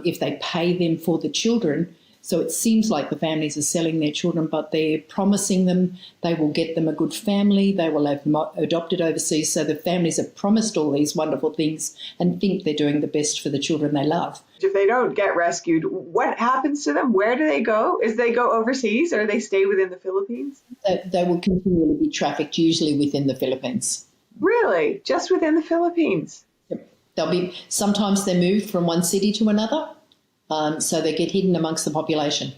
Speaker 25: if they pay them for the children, so it seems like the families are selling their children, but they're promising them they will get them a good family, they will have them adopted overseas, so the families are promised all these wonderful things and think they're doing the best for the children they love.
Speaker 26: If they don't get rescued, what happens to them? Where do they go? Is they go overseas or they stay within the Philippines?
Speaker 25: They will continually be trafficked, usually within the Philippines.
Speaker 26: Really? Just within the Philippines?
Speaker 25: Sometimes they're moved from one city to another, so they get hidden amongst the population.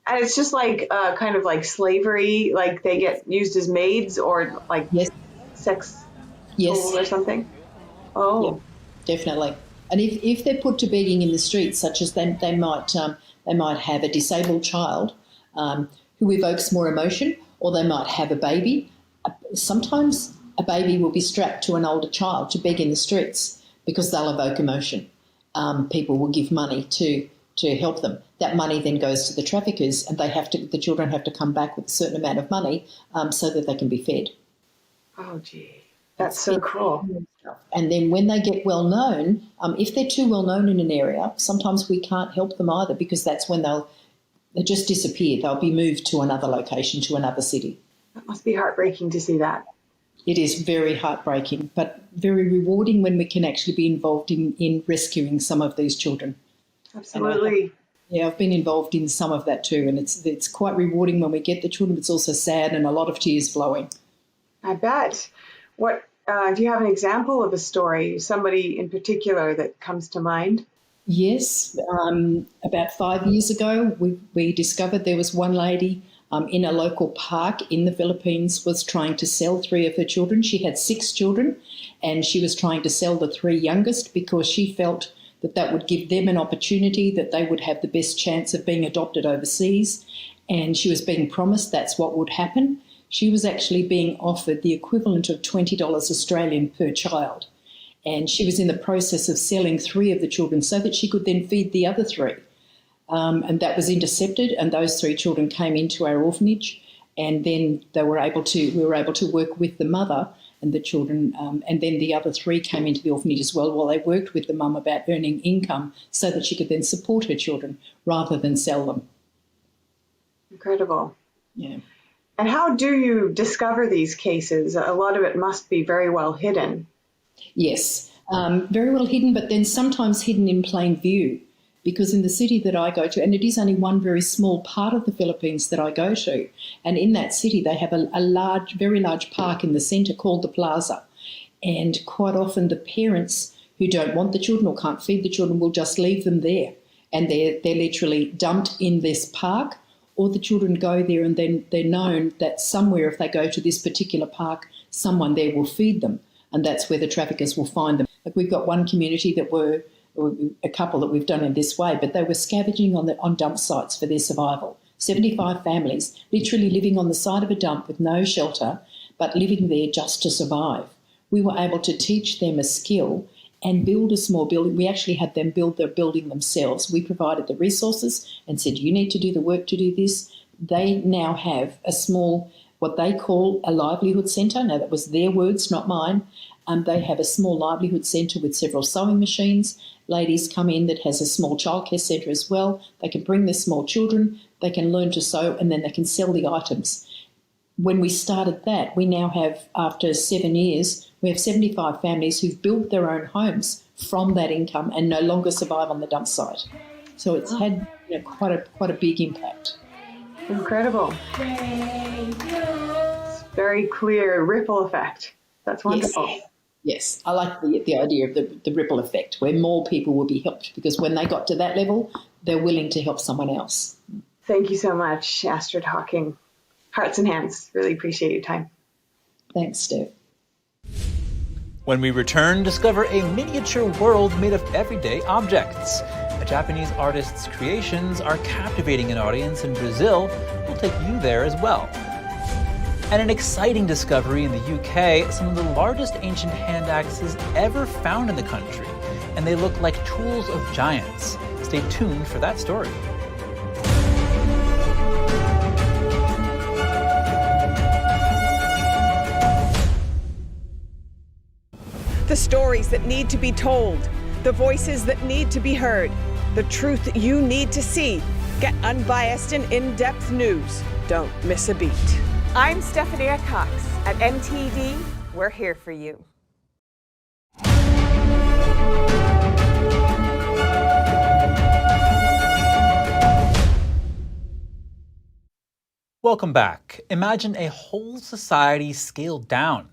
Speaker 26: And it's just like kind of like slavery, like they get used as maids or like sex tool or something? Oh.
Speaker 25: Yeah, definitely. And if they're put to begging in the streets, such as they might have a disabled child who evokes more emotion, or they might have a baby. Sometimes a baby will be strapped to an older child to beg in the streets because they'll evoke emotion. People will give money to help them. That money then goes to the traffickers, and the children have to come back with a certain amount of money so that they can be fed.
Speaker 26: Oh, gee, that's so cruel.
Speaker 25: And then when they get well known, if they're too well known in an area, sometimes we can't help them either, because that's when they'll just disappear. They'll be moved to another location, to another city.
Speaker 26: That must be heartbreaking to see that.
Speaker 25: It is very heartbreaking, but very rewarding when we can actually be involved in rescuing some of these children.
Speaker 26: Absolutely.
Speaker 25: I've been involved in some of that too, and it's quite rewarding when we get the children. It's also sad and a lot of tears flowing.
Speaker 26: I bet. What do you have an example of a story, somebody in particular that comes to mind?
Speaker 25: Yes. About 5 years ago, we discovered there was one lady in a local park in the Philippines was trying to sell 3 of her children. She had 6 children, and she was trying to sell the 3 youngest because she felt that would give them an opportunity, that they would have the best chance of being adopted overseas. And she was being promised that's what would happen. She was actually being offered the equivalent of $20 Australian per child. And she was in the process of selling 3 of the children so that she could then feed the other 3. And that was intercepted, and those 3 children came into our orphanage, and then we were able to work with the mother and the children, and then the other 3 came into the orphanage as well, while they worked with the mum about earning income so that she could then support her children rather than sell them.
Speaker 26: Incredible.
Speaker 25: Yeah.
Speaker 26: And how do you discover these cases? A lot of it must be very well hidden.
Speaker 25: Yes, very well hidden, but then sometimes hidden in plain view. Because in the city that I go to, and it is only one very small part of the Philippines that I go to, and in that city they have a very large park in the centre called the Plaza. And quite often the parents who don't want the children or can't feed the children will just leave them there. And they're literally dumped in this park, or the children go there and then they're known that somewhere, if they go to this particular park, someone there will feed them. And that's where the traffickers will find them. Like, we've got one community that were a couple that we've done in this way, but they were scavenging on dump sites for their survival. 75 families literally living on the side of a dump with no shelter, but living there just to survive. We were able to teach them a skill and build a small building. We actually had them build their building themselves. We provided the resources and said, you need to do the work to do this. They now have a small, what they call a livelihood centre. Now, that was their words, not mine. They have a small livelihood centre with several sewing machines. Ladies come in that has a small childcare centre as well. They can bring their small children, they can learn to sew, and then they can sell the items. When we started that, we now have, after 7 years, we have 75 families who've built their own homes from that income and no longer survive on the dump site. So it's had quite a big impact.
Speaker 26: Incredible. It's very clear ripple effect. That's wonderful.
Speaker 25: Yes, I like the idea of the ripple effect, where more people will be helped, because when they got to that level, they're willing to help someone else.
Speaker 26: Thank you so much, Astrid Hawking. Hearts and hands. Really appreciate your time.
Speaker 25: Thanks, Steph.
Speaker 1: When we return, discover a miniature world made of everyday objects. A Japanese artist's creations are captivating an audience in Brazil. We'll take you there as well. And an exciting discovery in the UK, some of the largest ancient hand axes ever found in the country. And they look like tools of giants. Stay tuned for that story.
Speaker 2: The stories that need to be told, the voices that need to be heard, the truth that you need to see. Get unbiased and in-depth news. Don't miss a beat. I'm Stephanie Cox. At NTD, we're here for you.
Speaker 1: Welcome back. Imagine a whole society scaled down.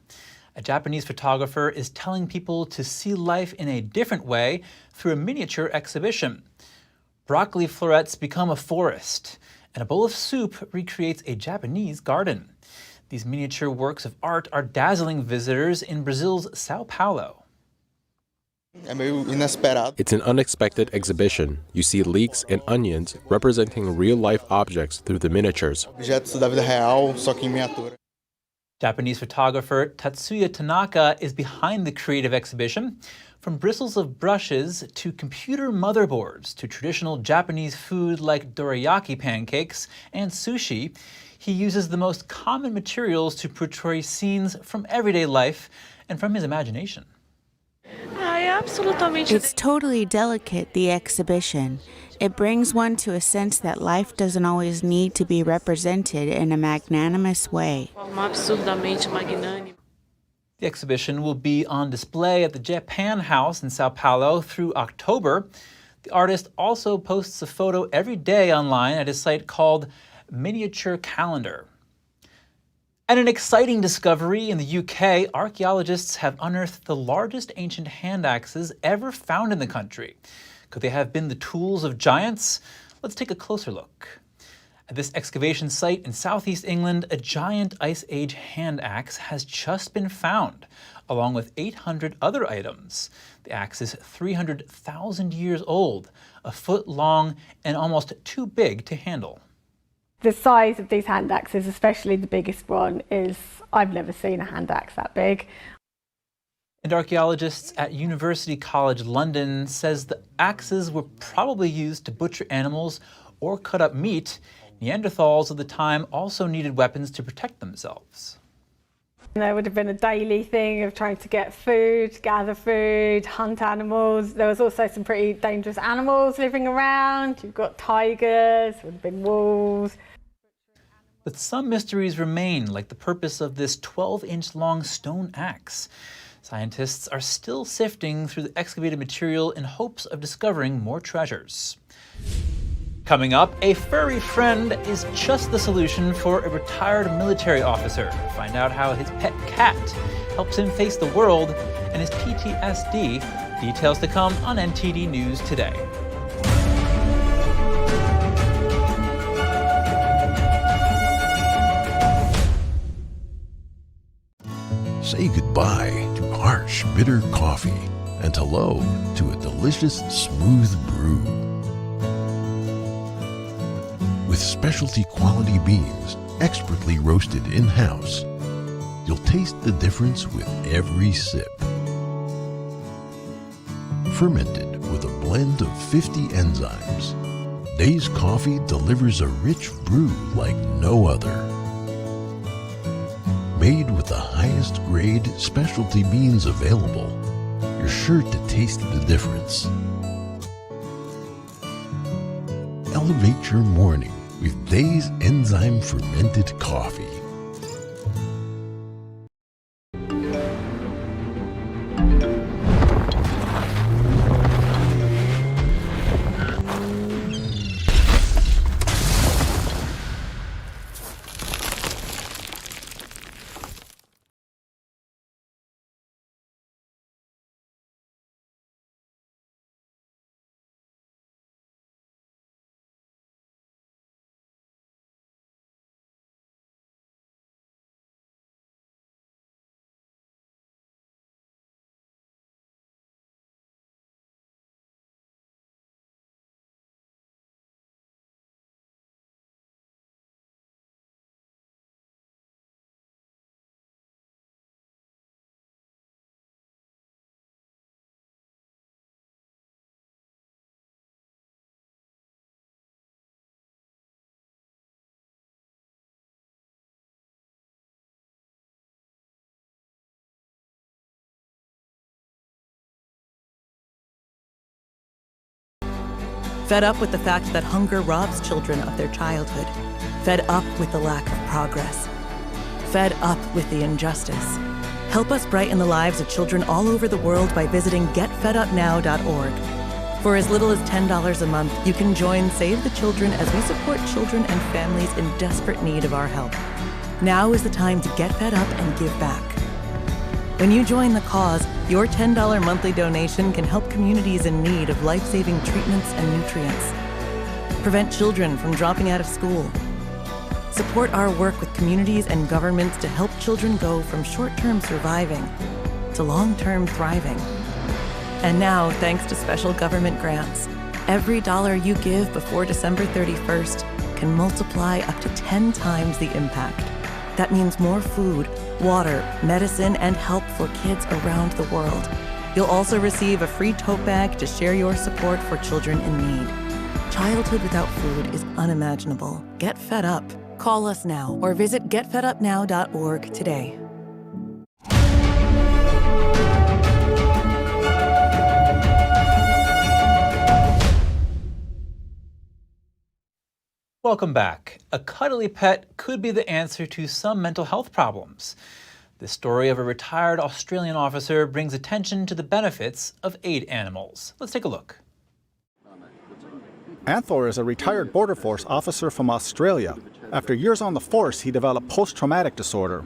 Speaker 1: A Japanese photographer is telling people to see life in a different way through a miniature exhibition. Broccoli florets become a forest, and a bowl of soup recreates a Japanese garden. These miniature works of art are dazzling visitors in Brazil's Sao Paulo.
Speaker 4: It's an unexpected exhibition. You see leeks and onions representing real-life objects through the miniatures.
Speaker 1: Japanese photographer Tatsuya Tanaka is behind the creative exhibition. From bristles of brushes to computer motherboards to traditional Japanese food like dorayaki pancakes and sushi, he uses the most common materials to portray scenes from everyday life and from his imagination.
Speaker 5: It's totally delicate, the exhibition. It brings one to a sense that life doesn't always need to be represented in a magnanimous way.
Speaker 1: The exhibition will be on display at the Japan House in Sao Paulo through October. The artist also posts a photo every day online at his site called Miniature Calendar. And an exciting discovery in the UK, archaeologists have unearthed the largest ancient hand axes ever found in the country. Could they have been the tools of giants? Let's take a closer look. At this excavation site in southeast England, a giant Ice Age hand axe has just been found, along with 800 other items. The axe is 300,000 years old, a foot long, and almost too big to handle.
Speaker 6: The size of these hand axes, especially the biggest one, I've never seen a hand axe that big.
Speaker 1: And archaeologists at University College London says the axes were probably used to butcher animals or cut up meat. Neanderthals of the time also needed weapons to protect themselves.
Speaker 6: There would have been a daily thing of trying to get food, gather food, hunt animals. There was also some pretty dangerous animals living around. You've got tigers, would have been wolves.
Speaker 1: But some mysteries remain, like the purpose of this 12-inch long stone axe. Scientists are still sifting through the excavated material in hopes of discovering more treasures. Coming up, a furry friend is just the solution for a retired military officer. Find out how his pet cat helps him face the world and his PTSD. Details to come on NTD News Today.
Speaker 3: Say goodbye to harsh, bitter coffee and hello to a delicious, smooth brew. With specialty quality beans, expertly roasted in-house, you'll taste the difference with every sip. Fermented with a blend of 50 enzymes, Day's Coffee delivers a rich brew like no other. Made with the highest grade specialty beans available, you're sure to taste the difference. Elevate your morning with Day's enzyme fermented coffee.
Speaker 7: Fed up with the fact that hunger robs children of their childhood. Fed up with the lack of progress. Fed up with the injustice. Help us brighten the lives of children all over the world by visiting getfedupnow.org. For as little as $10 a month, you can join Save the Children as we support children and families in desperate need of our help. Now is the time to get fed up and give back. When you join the cause, your $10 monthly donation can help communities in need of life-saving treatments and nutrients. Prevent children from dropping out of school. Support our work with communities and governments to help children go from short-term surviving to long-term thriving. And now, thanks to special government grants, every dollar you give before December 31st can multiply up to 10 times the impact. That means more food, water, medicine, and help for kids around the world. You'll also receive a free tote bag to share your support for children in need. Childhood without food is unimaginable. Get fed up. Call us now or visit getfedupnow.org today.
Speaker 1: Welcome back. A cuddly pet could be the answer to some mental health problems. The story of a retired Australian officer brings attention to the benefits of aid animals. Let's take a look.
Speaker 8: Anthor is a retired Border Force officer from Australia. After years on the force, he developed post-traumatic disorder.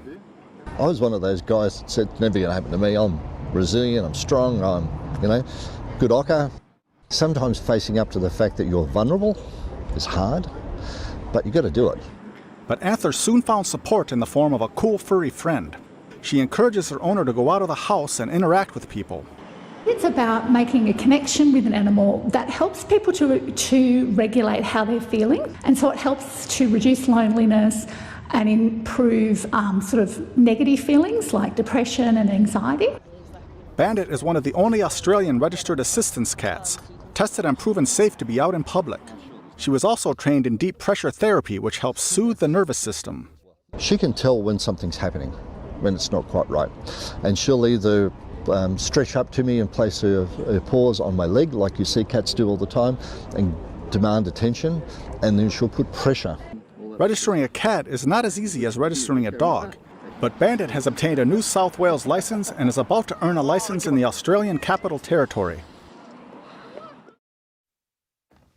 Speaker 9: I was one of those guys that said, it's never going to happen to me. I'm resilient, I'm strong, I'm, good ocker. Sometimes facing up to the fact that you're vulnerable is hard, but you got to do it.
Speaker 8: But Anthor soon found support in the form of a cool furry friend. She encourages her owner to go out of the house and interact with people.
Speaker 10: It's about making a connection with an animal that helps people to regulate how they're feeling. And so it helps to reduce loneliness and improve sort of negative feelings like depression and anxiety.
Speaker 8: Bandit is one of the only Australian registered assistance cats, tested and proven safe to be out in public. She was also trained in deep pressure therapy, which helps soothe the nervous system.
Speaker 9: She can tell when something's happening, when it's not quite right. And she'll either stretch up to me and place her paws on my leg, like you see cats do all the time, and demand attention, and then she'll put pressure.
Speaker 8: Registering a cat is not as easy as registering a dog, but Bandit has obtained a New South Wales license and is about to earn a license in the Australian Capital Territory.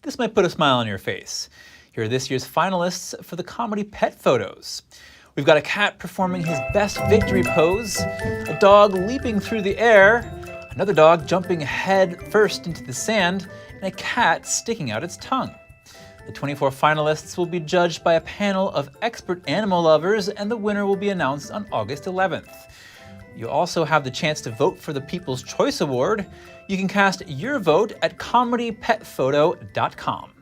Speaker 1: This might put a smile on your face. Here are this year's finalists for the comedy pet photos. We've got a cat performing his best victory pose, a dog leaping through the air, another dog jumping head first into the sand, and a cat sticking out its tongue. The 24 finalists will be judged by a panel of expert animal lovers, and the winner will be announced on August 11th. You also have the chance to vote for the People's Choice Award. You can cast your vote at comedypetphoto.com.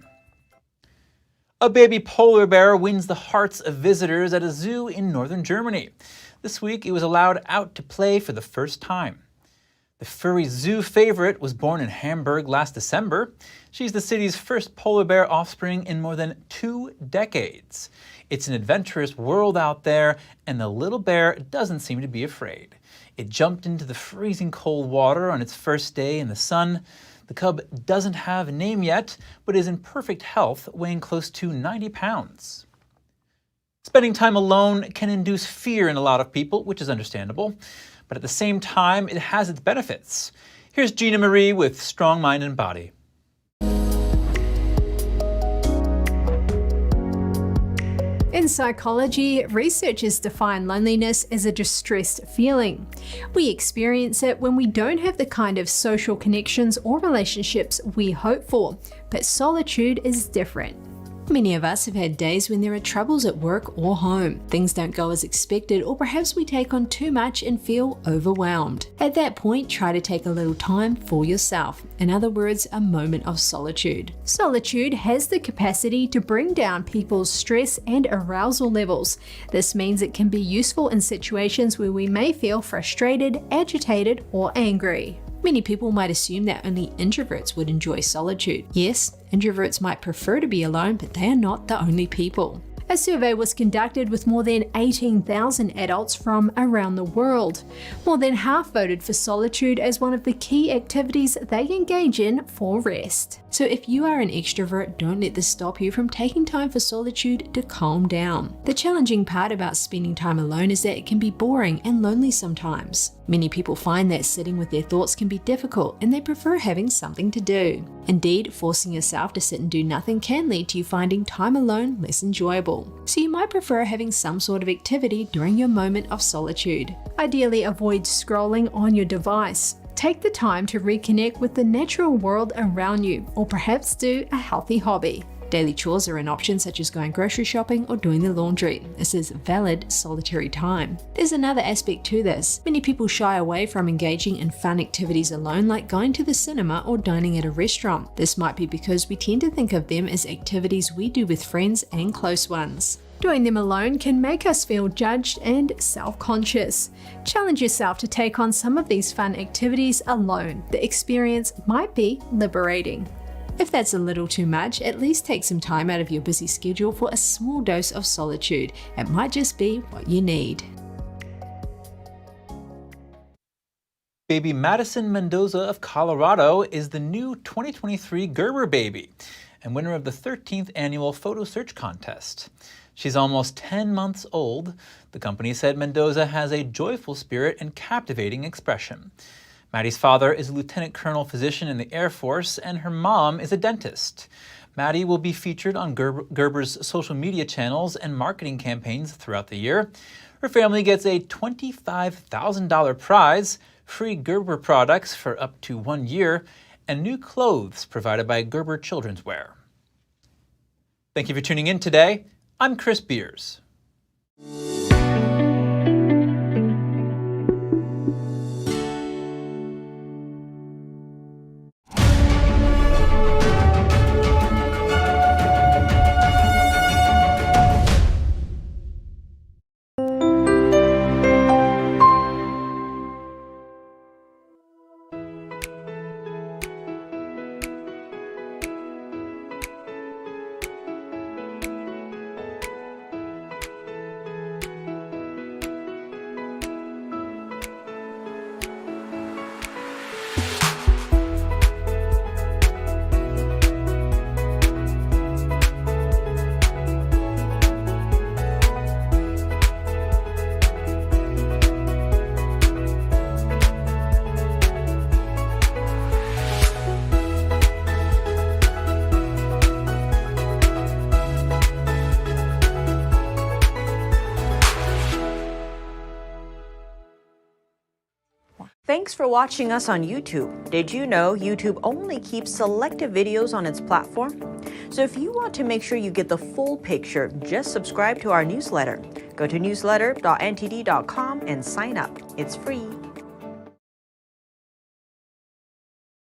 Speaker 1: A baby polar bear wins the hearts of visitors at a zoo in northern Germany. This week, it was allowed out to play for the first time. The furry zoo favorite was born in Hamburg last December. She's the city's first polar bear offspring in more than 2 decades. It's an adventurous world out there, and the little bear doesn't seem to be afraid. It jumped into the freezing cold water on its first day in the sun. The cub doesn't have a name yet, but is in perfect health, weighing close to 90 pounds. Spending time alone can induce fear in a lot of people, which is understandable. But at the same time, it has its benefits. Here's Gina Marie with Strong Mind and Body.
Speaker 11: In psychology, researchers define loneliness as a distressed feeling. We experience it when we don't have the kind of social connections or relationships we hope for, but solitude is different. Many of us have had days when there are troubles at work or home. Things don't go as expected, or perhaps we take on too much and feel overwhelmed. At that point, try to take a little time for yourself. In other words, a moment of solitude. Solitude has the capacity to bring down people's stress and arousal levels. This means it can be useful in situations where we may feel frustrated, agitated, or angry. Many people might assume that only introverts would enjoy solitude. Yes, introverts might prefer to be alone, but they are not the only people. A survey was conducted with more than 18,000 adults from around the world. More than half voted for solitude as one of the key activities they engage in for rest. So if you are an extrovert, don't let this stop you from taking time for solitude to calm down. The challenging part about spending time alone is that it can be boring and lonely sometimes. Many people find that sitting with their thoughts can be difficult, and they prefer having something to do. Indeed, forcing yourself to sit and do nothing can lead to you finding time alone less enjoyable. So you might prefer having some sort of activity during your moment of solitude. Ideally, avoid scrolling on your device. Take the time to reconnect with the natural world around you, or perhaps do a healthy hobby. Daily chores are an option, such as going grocery shopping or doing the laundry. This is valid solitary time. There's another aspect to this. Many people shy away from engaging in fun activities alone, like going to the cinema or dining at a restaurant. This might be because we tend to think of them as activities we do with friends and close ones. Doing them alone can make us feel judged and self-conscious. Challenge yourself to take on some of these fun activities alone. The experience might be liberating. If that's a little too much, at least take some time out of your busy schedule for a small dose of solitude. It might just be what you need.
Speaker 1: Baby Madison Mendoza of Colorado is the new 2023 Gerber baby and winner of the 13th annual photo search contest. She's almost 10 months old. The company said Mendoza has a joyful spirit and captivating expression. Maddie's father is a lieutenant colonel physician in the Air Force, and her mom is a dentist. Maddie will be featured on Gerber's social media channels and marketing campaigns throughout the year. Her family gets a $25,000 prize, free Gerber products for up to 1 year, and new clothes provided by Gerber Children's Wear. Thank you for tuning in today. I'm Chris Beers.
Speaker 12: Thanks for watching us on YouTube. Did you know YouTube only keeps selective videos on its platform? So if you want to make sure you get the full picture, just subscribe to our newsletter. Go to newsletter.ntd.com and sign up. It's free.